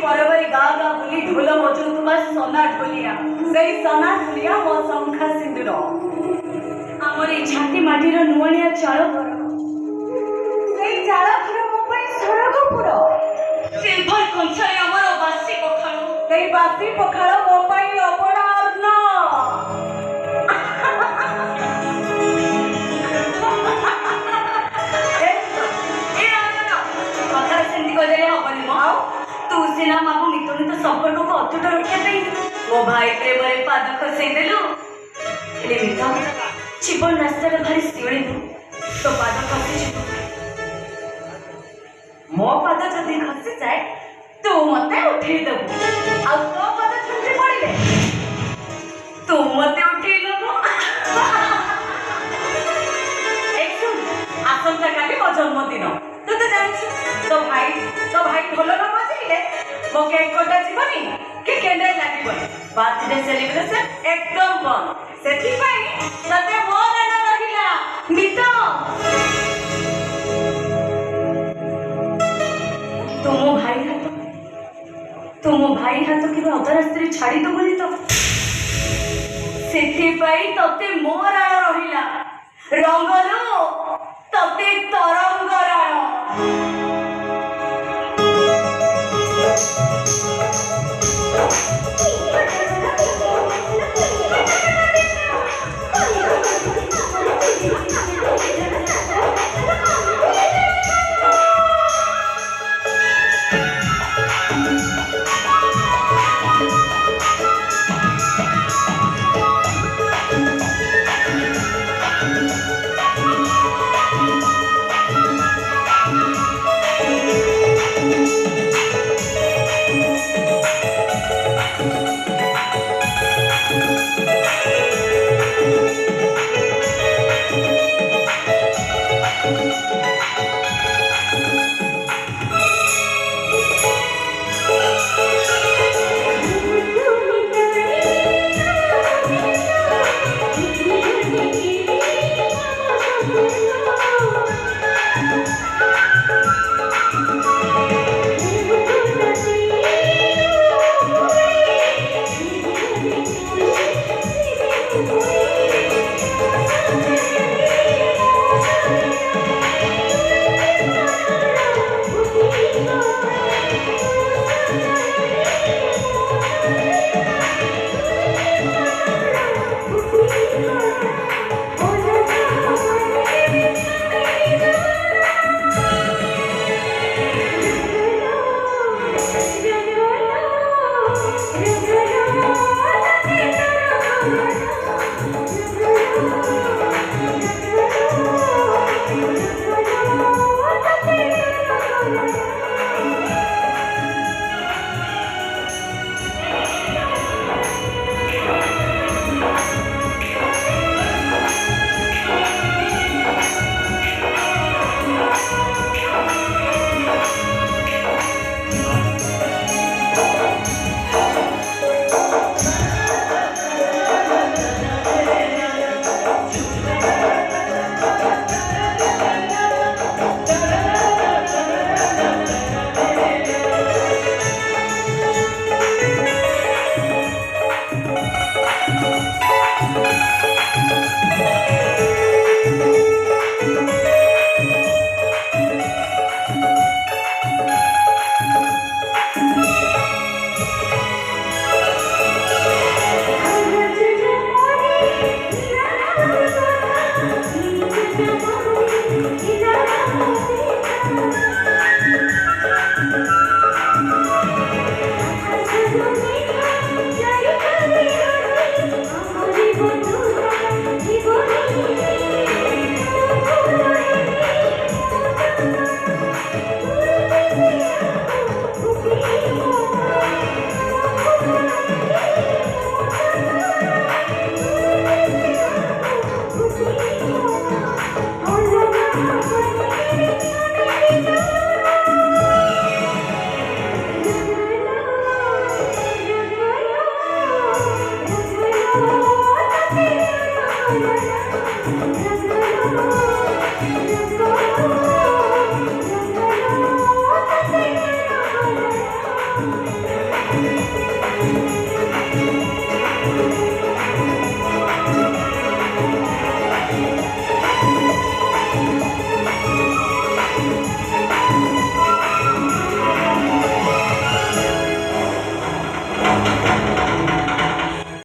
परबरी गाँ गाँ बुली ढोल बजाउथुबा सोना ढोलिया सेई सोना ढोलिया मो शंखा सिंदूर आमर ए छाती माटीर नुआनिया चाल घर सेई चाल घर मो पई स्वर्गपुर सिल्भर कंचारे आमर बासी पखाळ सेई बासी पखाळ मो पई अबड़ा अन्न तू सीना मामू मित मित संपर्क को अतुट रखिया मो भाई प्रेम पाद खसई देलु मित जीवन रास्ता भारी शिवली तो पाद खसी मो पाद जदि खसी जाए तू मते उठे देबू आ तो पाद छुटी पड़िले तू मते उठे लेबू एक सुन आसंता काली मो जन्मदिन तू तो जानिस तो भाई ढोल न बजाइले मो केक कटा जीवनी कि केंद्र लागिबनी बर्थडे सेलिब्रेशन एकदम बंद सेठी पाई तते मो नाना रहिला मित तुम भाई हाथ कि अधा रास्ते छाड़ी दो बोली तो सेठी पाई तते मो राण रहिला रंगलो तते तरंग राण